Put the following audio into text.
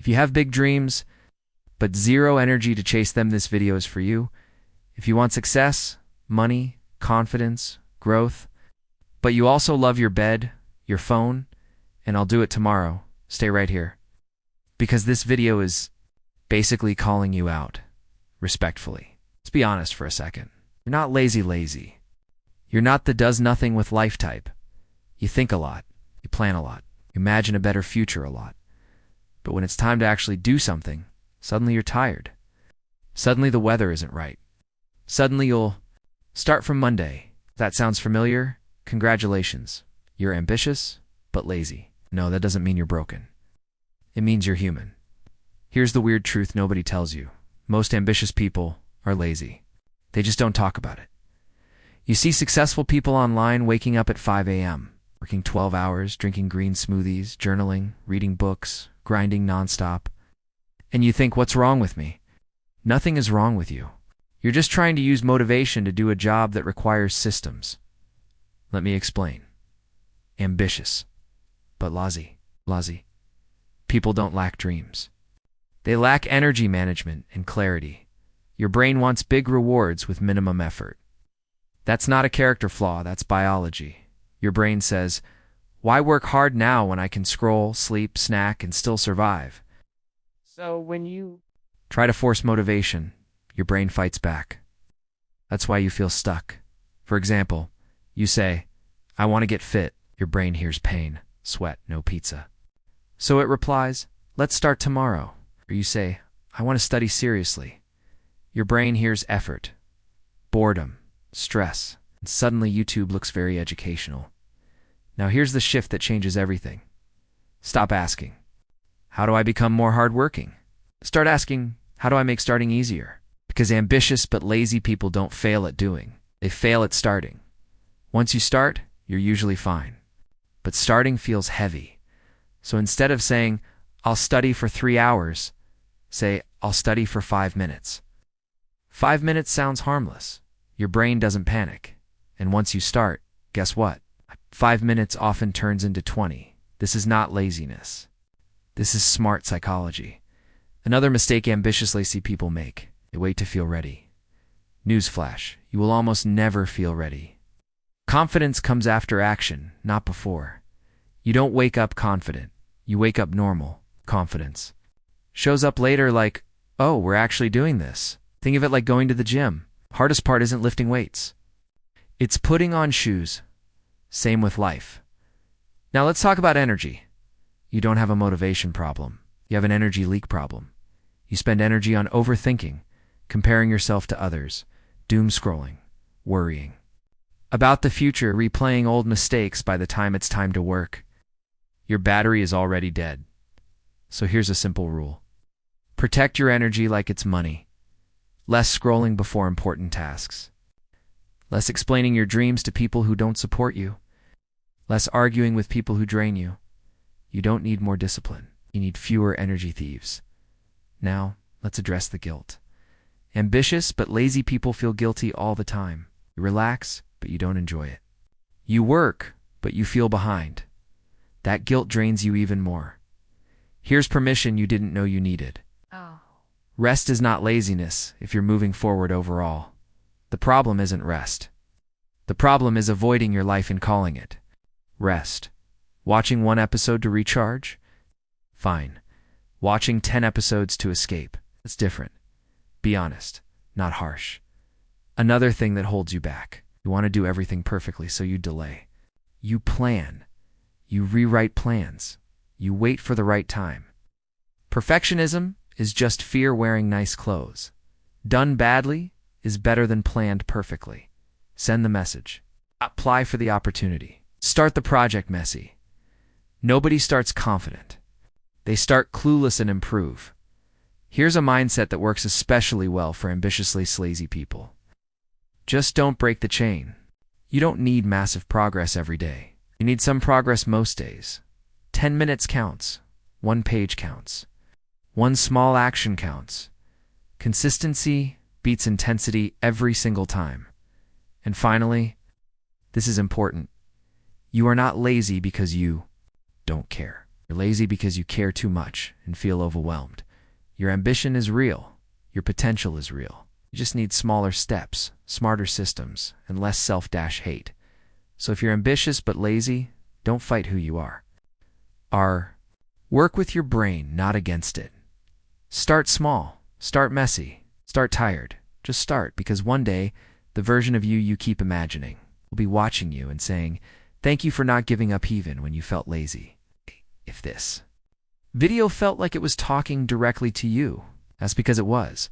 If you have big dreams, but zero energy to chase them, this video is for you. If you want success, money, confidence, growth, but you also love your bed, your phone, and I'll do it tomorrow, stay right here. Because this video is basically calling you out, respectfully. Let's be honest for a second. You're not lazy. You're not the does nothing with life type. You think a lot, you plan a lot, you imagine a better future a lot. But when it's time to actually do something, suddenly you're tired. Suddenly the weather isn't right. Suddenly you'll start from Monday. If that sounds familiar? Congratulations. You're ambitious, but lazy. No, that doesn't mean you're broken. It means you're human. Here's the weird truth nobody tells you. Most ambitious people are lazy. They just don't talk about it. You see successful people online waking up at 5 a.m., working 12 hours, drinking green smoothies, journaling, reading books, grinding nonstop. And you think, what's wrong with me? Nothing is wrong with you. You're just trying to use motivation to do a job that requires systems. Let me explain. Ambitious, but lazy. People don't lack dreams. They lack energy management and clarity. Your brain wants big rewards with minimum effort. That's not a character flaw, that's biology. Your brain says, why work hard now when I can scroll, sleep, snack, and still survive? So when you try to force motivation, your brain fights back. That's why you feel stuck. For example, you say, I want to get fit. Your brain hears pain, sweat, no pizza. So it replies, let's start tomorrow. Or you say, I want to study seriously. Your brain hears effort, boredom, stress, and suddenly YouTube looks very educational. Now here's the shift that changes everything. Stop asking, how do I become more hardworking? Start asking, how do I make starting easier? Because ambitious but lazy people don't fail at doing. They fail at starting. Once you start, you're usually fine. But starting feels heavy. So instead of saying, I'll study for 3 hours, say, I'll study for 5 minutes. 5 minutes sounds harmless. Your brain doesn't panic. And once you start, guess what? 5 minutes often turns into 20. This is not laziness. This is smart psychology. Another mistake ambitious lazy people make. They wait to feel ready. Newsflash, you will almost never feel ready. Confidence comes after action, not before. You don't wake up confident. You wake up normal. Confidence shows up later like, oh, we're actually doing this. Think of it like going to the gym. Hardest part isn't lifting weights. It's putting on shoes. Same with life. Now let's talk about energy. You don't have a motivation problem. You have an energy leak problem. You spend energy on overthinking, comparing yourself to others, doom scrolling, worrying about the future, replaying old mistakes. By the time it's time to work, your battery is already dead. So here's a simple rule. Protect your energy like it's money. Less scrolling before important tasks. Less explaining your dreams to people who don't support you. Less arguing with people who drain you. You don't need more discipline. You need fewer energy thieves. Now, let's address the guilt. Ambitious but lazy people feel guilty all the time. You relax, but you don't enjoy it. You work, but you feel behind. That guilt drains you even more. Here's permission you didn't know you needed. Rest is not laziness if you're moving forward overall. The problem isn't rest. The problem is avoiding your life and calling it rest. Watching 1 episode to recharge? Fine. Watching 10 episodes to escape? That's different. Be honest, not harsh. Another thing that holds you back. You want to do everything perfectly, so you delay. You plan. You rewrite plans. You wait for the right time. Perfectionism is just fear wearing nice clothes. Done badly is better than planned perfectly. Send the message. Apply for the opportunity. Start the project messy. Nobody starts confident. They start clueless and improve. Here's a mindset that works especially well for ambitiously lazy people. Just don't break the chain. You don't need massive progress every day. You need some progress most days. 10 minutes counts. 1 page counts. 1 small action counts. Consistency beats intensity every single time. And finally, this is important. You are not lazy because you don't care. You're lazy because you care too much and feel overwhelmed. Your ambition is real. Your potential is real. You just need smaller steps, smarter systems, and less self-hate. So if you're ambitious but lazy, don't fight who you are. Work with your brain, not against it. Start small. Start messy. Start tired. Just start, because one day, the version of you keep imagining will be watching you and saying, "Thank you for not giving up even when you felt lazy." If this video felt like it was talking directly to you, that's because it was.